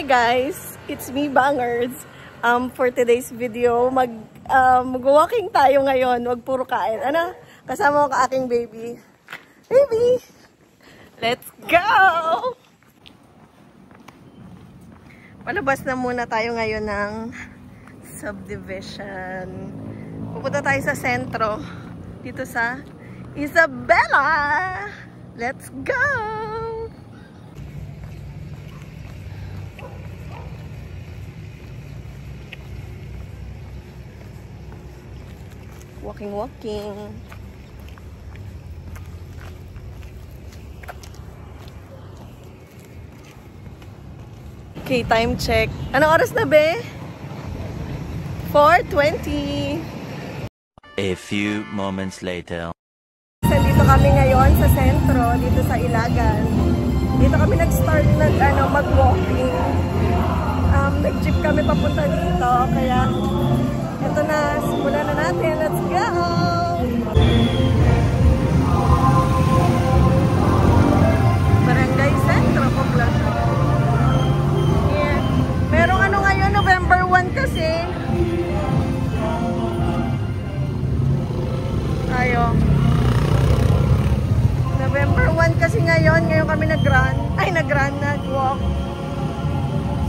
Hi guys, it's me Bangers. For today's video, mag-walking tayo ngayon, wag puro kain. Ano? Kasama ko ka aking baby. Baby! Let's go! Palabas na muna tayo ngayon ng subdivision. Pupunta tayo sa sentro, dito sa Isabela! Let's go! Walking. Okay, time check. Anong oras na be? 4:20. A few moments later. Dito kami ngayon sa sentro, dito sa Ilagan. Dito kami nag-start mag-walking. Nag-jeep kami papunta dito, kaya ito na, simulan na natin. Let's go! Barangay Centro, Poblacion. Yeah. Merong ngayon, November 1 kasi. Tayo. November 1 kasi ngayon kami nag-walk.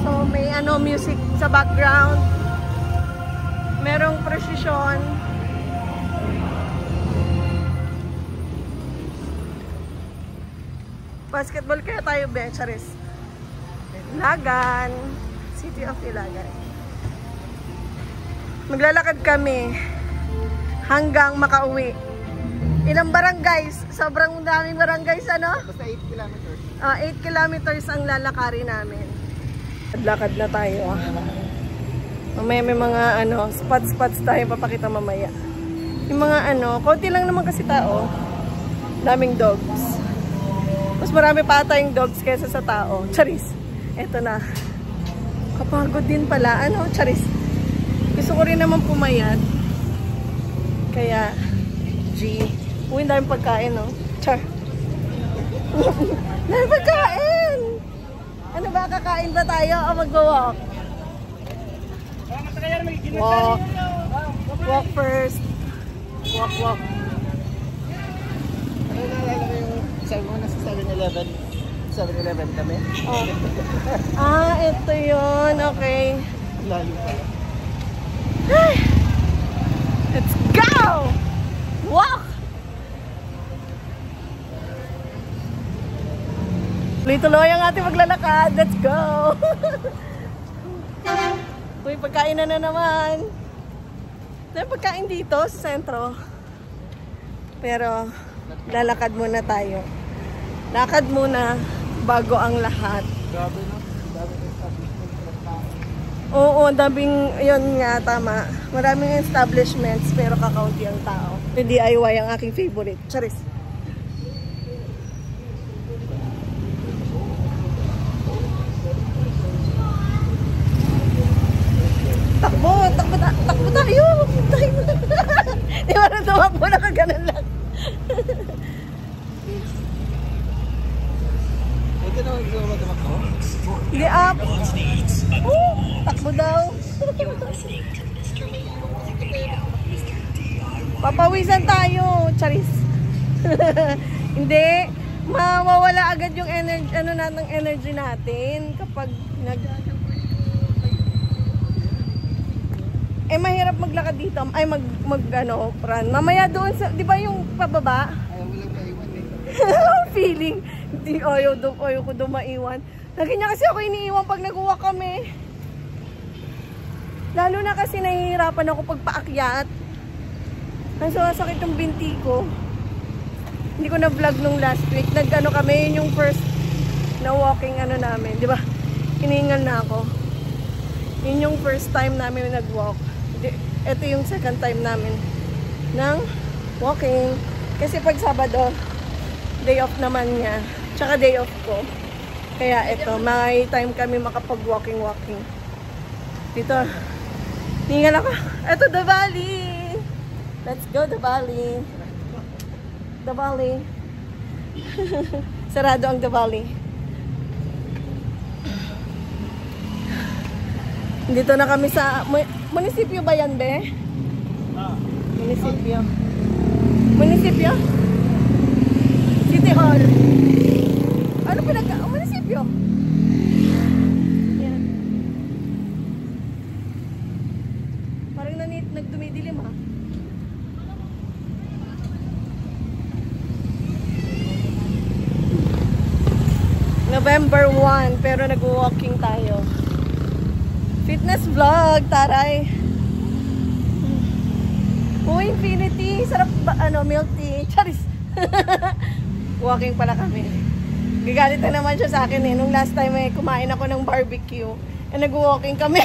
So may music sa background. Merong prosesyon. Basketball kaya tayo, Charis. Ilagan. City of Ilagan. Maglalakad kami hanggang makauwi. Ilang barangays? Sobrang daming barangays, ano? Basta 8 kilometers. 8 kilometers ang lalakarin namin. Lakad na tayo. Mamaya may mga spots tayo papakita mamaya. Yung mga konti lang naman kasi tao. Daming dogs. Mas marami pa tayong dogs kaysa sa tao. Charis. Eto na. Kapagod din pala. Charis. Gusto ko rin naman pumayat. Kaya, uy, daming pagkain, no? Char. Daming pagkain! Ano ba? Kakain ba tayo o mag-walk? Walk first. Walk. Ano naalala ko yung sabi mo nasa 7-Eleven? 7-Eleven kami? Oh. Ito yun. Okay. Lalim pala. Let's go! Walk! Tuloy-tuloy ang ating maglalakad. Let's go! Uy, pagkain na naman. May pagkain dito sa sentro. Pero, lalakad muna tayo. Lakad muna bago ang lahat. Grabe no? Daming establishment. Oo, daming, yun nga, tama. Maraming establishments, pero kakaunti ang tao. Yung DIY ang aking favorite. Charis. Takbo tayo. Di ba nang tumakbo na kaganan lang? Ito na tumakbo? Hindi up. Takbo daw. Papawisan tayo, Charis. Hindi. Mawawala agad yung energy, energy natin kapag mahirap maglakad dito. Ay, run. Mamaya doon sa, di ba yung pababa? Ayaw mo lang maiwan eh. Feeling. Hindi, ayaw ko doon maiwan. Lagi niya kasi ako iniiwan pag nag-walk kami. Lalo na kasi nahihirapan ako pag paakyat. Ang sumasakit yung binti ko. Hindi ko na-vlog nung last week. Kami, yun yung first na walking namin. Di ba? Hiningal na ako. Yun yung first time namin nag-walk. Ito yung second time namin ng walking. Kasi pag Sabado, day off naman niya. Tsaka day off ko. Kaya ito, may time kami makapag-walking. Dito, hingal ako. Ito, the valley. Let's go, the valley. The valley. Sarado ang the valley. Dito na kami sa... Munisipyo ba yan, be? Munisipyo. Munisipyo? City Hall. Ano pinagka... Munisipyo? Yan. Parang nagdumidilim, ha? November 1, pero nag-walking tayo. Fitness vlog, taray. Uy, Infinity. Sarap ba, milk tea. Charis. Walking pala kami. Gagalit na naman siya sa akin eh. Nung last time kumain ako ng barbecue. Nag-walking kami.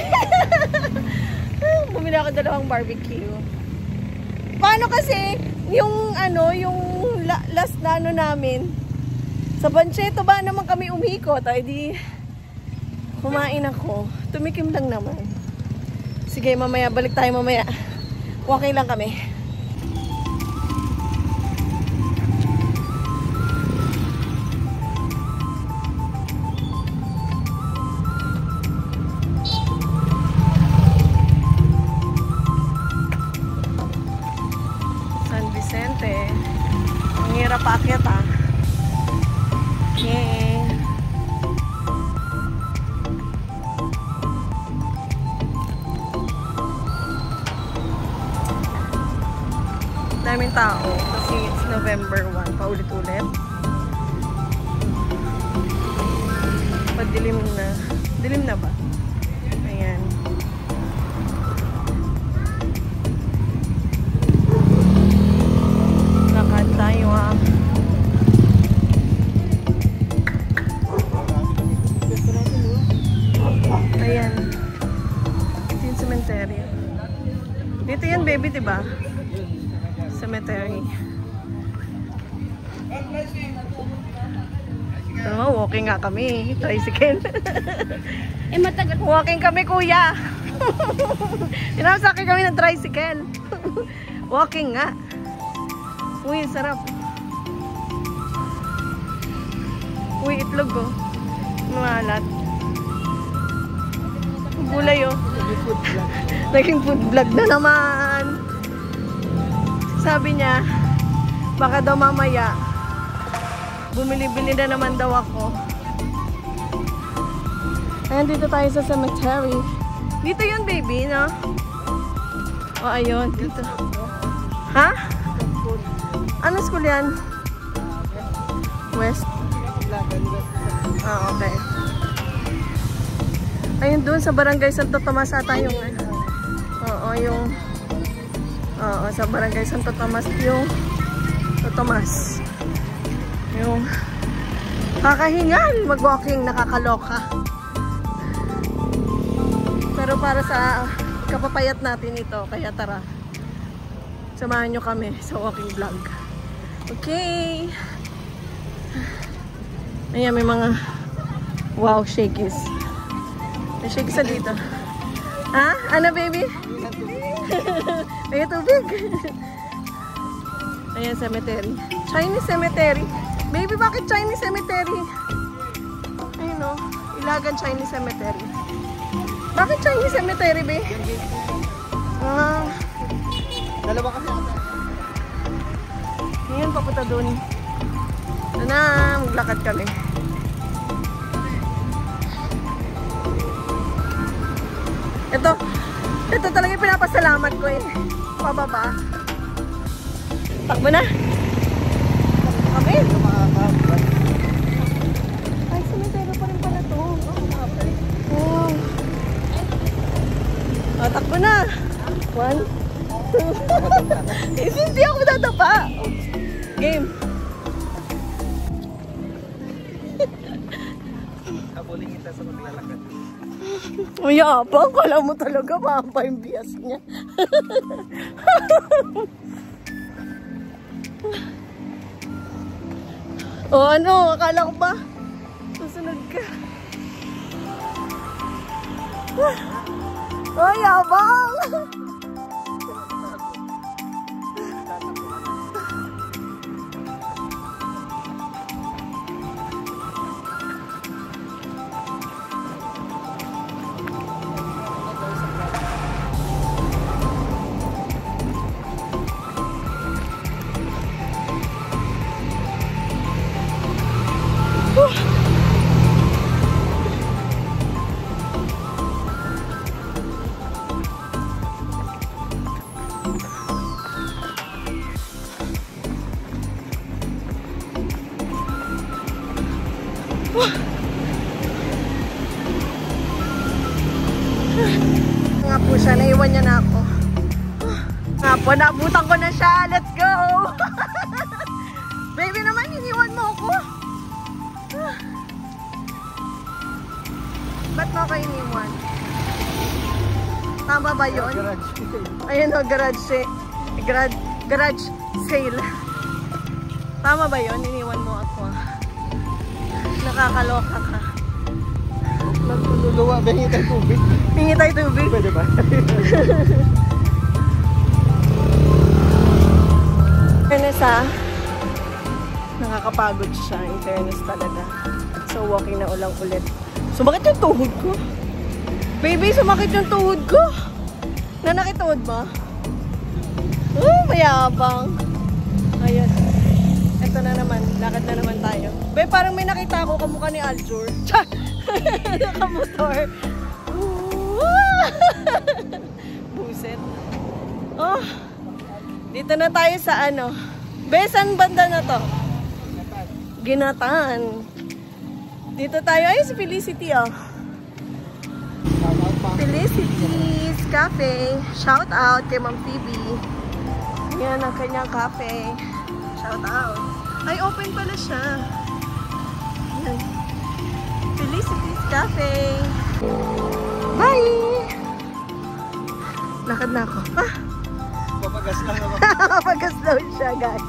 Bumili ako 2 barbecue. Paano kasi, yung last na namin, sa Bancheto ba naman kami umikot? Ay di, kumain ako. Tumikim lang naman. Sige, mamaya. Balik tayo mamaya. Walking lang kami. San Vicente. Ang hirap paakyat, ah. Yeah. Daming tao kasi it's November 1, paulit-ulit. Padilim na. Dilim na ba? Ayan. Lakad tayo, ah. Ayan. Ito yung cemetery. Dito yan, baby, diba? Cemetery. Ito nga, walking nga kami. Tricycle. Matagal. Walking kami, kuya. Pinapasakay kami ng tricycle. Walking nga. Uy, sarap. Uy, itlog, oh. Malat. Gulay, oh. Naging food vlog na naman. Sabi niya, baka daw mamaya, bumili-bili na naman daw ako. Ayan, dito tayo sa cemetery. Dito yun, baby, no? O, ayun, dito. Ha? Ano school yan? West? Ah, okay. Ayun, doon sa barangay Santo Tomas ata yung, oo, yung, oo, sa barangay Santo Tomas yung Tomas. Yung kakahingal, mag-walking, nakakaloka. Pero para sa kapapayat natin ito, kaya tara, samahan nyo kami sa walking vlog. Okay. Ayan, may mga wow, shakies. May shakies dito. Ha? Ano, baby? May tubig. Ayan, cemetery. Chinese cemetery. Baby, bakit Chinese cemetery? Ayun, no? Ilagan Chinese cemetery. Bakit Chinese cemetery, be? Dalawa kasi ata. Ayan, papunta doon. Ito na, maglakad kami. Ito talaga yung pinapasalamat ko eh. Pababa. Takbo na. Kami. Ay, cemetery pa rin pala to. Oh. Oh, takbo na. 1, 2. Hindi ako dadapa. Game. Kabuling kita sa maglalakad. Mayabang, kala mo talaga mahaba yung bias niya. O ano, akala ko ba susunod ka? Oh, yabang! Nga po siya, naiwan niya na ako. Nga po, naabutan ko na siya. Let's go! Baby naman, iniwan mo ako. Ba't mo ako iniwan? Tama ba yun? Ayun o, garage sale. Tama ba yun? Iniwan mo ako. Nakakaloka ka. Nagluluwa, hingi tayo tubig. Hingi tayo tubig? Pwede ba? Fairness nakakapagod siya. In fairness talaga. So walking na ulang ulit. Sumakit yung tuhod ko. Baby, sumakit yung tuhod ko. Nanakit tuhod mo? Oh, mayabang. Ayun. Ito na naman. Lakad na naman tayo. Be, parang may nakita ako kamukha ni Aljur. Char! Nakamotor. Buset. Oh. Dito na tayo sa ano. Be, saan banda na to? Ginatan. Dito tayo. Ay, si Felicity oh. Felicity's Cafe. Shout out kay Ma'am Phoebe. Yan ang kanyang cafe. Shout out. Ay, open pala siya. Yan. Felicity's Cafe. Bye! Lakad na ako. Ah! Papagas lang ako. Papagas daw siya, guys.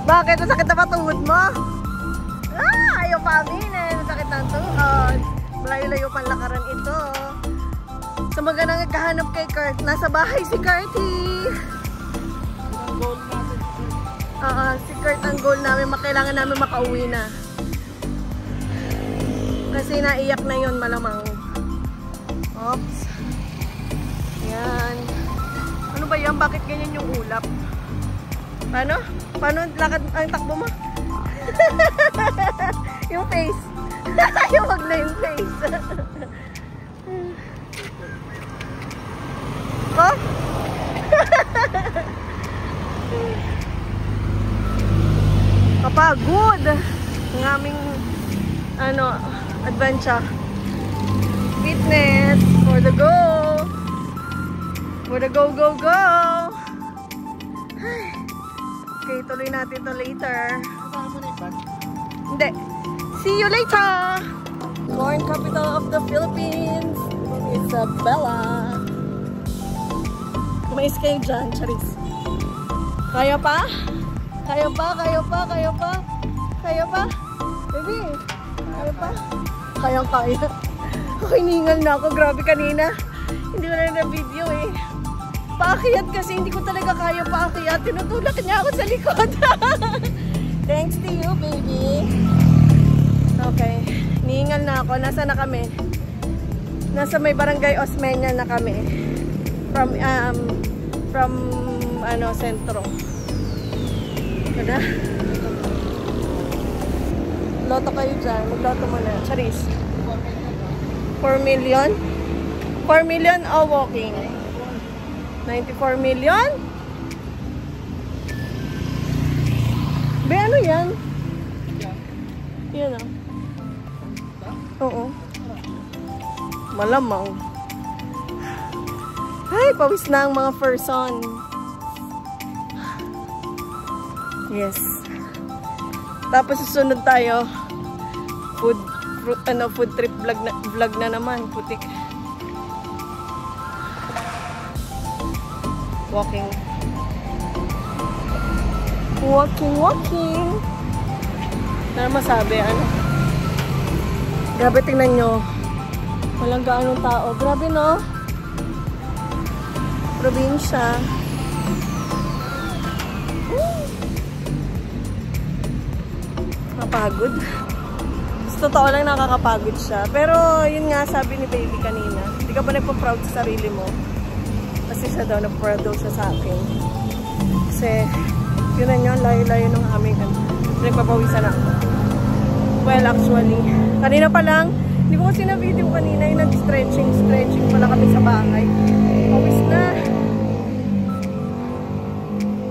Bakit? Masakit na ba tuhod mo? Ah! Ayaw pa aminin. Masakit ng tuhod. Malayo-layo pang lakaran ito. Sa mga nagkahanap kay Kurt, nasa bahay si Kurty. Ang goal natin. Si Kurt ang goal namin. Kailangan namin makauwi na. Kasi naiyak na yon malamang. Oops. Yan. Ano ba yan? Bakit ganyan yung ulap? Paano? Paano lakad ang takbo mo? Yung face. Yung wag na yung face. Oh? Kapagod ang aming adventure. Fitness for the go. For the go, go, go. Okay, tuloy natin to later. Hindi. See you later! Corn capital of the Philippines. Isabela. Kumais kayo dyan, Charis. Kaya pa? Kaya pa? Kaya pa? Kaya pa? Kaya pa? Baby, kaya pa? Kayang-kaya. Hiningal na ako. Grabe kanina. Hindi ko na video eh. Paakyat kasi hindi ko talaga kaya paakyat. Tinutulak niya ako sa likod. Thanks to you, baby. Okay. Hiningal na ako. Nasa na kami? Nasa may barangay Osmeña na kami. From sentro. Kada? Loto kayo dyan. Magloto mo na. Charis. 4 million? 4 million o walking? 94 million? Be, ano yan? Yan Oo. Malamang. Ay, pawis na ang mga person. Yes. Tapos susunod tayo. Food trip vlog na naman. Putik. Walking. Ano masabi? Grabe, tingnan nyo. Walang gaanong tao. Grabe, no? Probinsya. Napagod. Totoo lang nakakapagod siya. Pero yun nga sabi ni baby kanina. Hindi ka ba nagpa-proud sa sarili mo? Kasi siya daw, nag-proud daw siya sa akin. Kasi yun na yun, layo-layo ng aming nagpapawisan ako. Well, actually, kanina pa lang, hindi ko kasi na-video kanina yung nag-stretching pala kami sa bahay. Pawis na.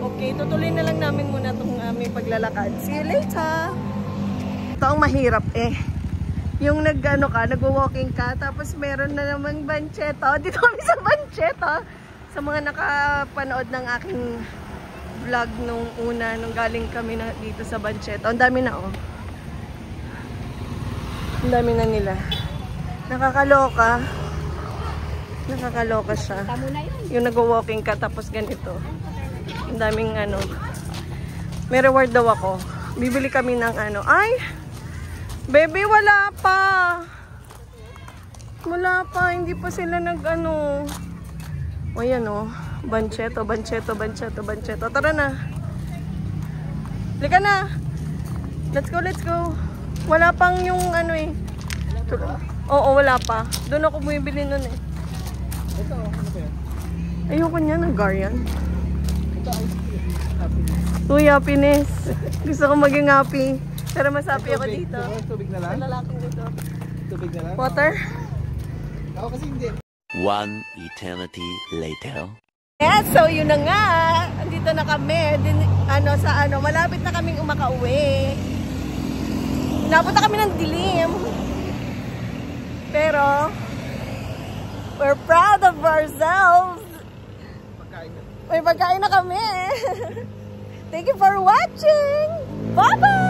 Okay, tutuloy na lang namin muna itong aming pag naglalakad. See you later! Ito ang mahirap eh. Yung nagwo-walking ka, tapos meron na namang Bancheto. Dito kami sa Bancheto. Sa mga nakapanood ng aking vlog nung una, nung galing kami dito sa Bancheto. Ang dami na oh. Ang dami na nila. Nakakaloka. Nakakaloka siya. Yung nagwo-walking ka, tapos ganito. Ang daming may reward daw ako. Bibili kami ng ay! Baby, wala pa! Wala pa, hindi pa sila o yan o. Bancheto. Tara na. Halika na. Let's go. Wala pang yung Oo, wala pa. Doon ako bumibili nun eh. Ito, ano ba yan? Ayoko niya, nag-Garian. Ito, ice cream. Happiness. Uy, happiness. Gusto ko maging happy. Pero mas happy ako Tubig. dito. Tubig na lang? Sa lalaking dito. Tubig na lang? Water? Ako kasi hindi. One eternity later. Yes, so yun na nga. Andito na kami. Malapit na kaming umakauwi. Napunta kami ng dilim. Pero, we're proud of ourselves. May pagkain na kami. Thank you for watching. Bye-bye!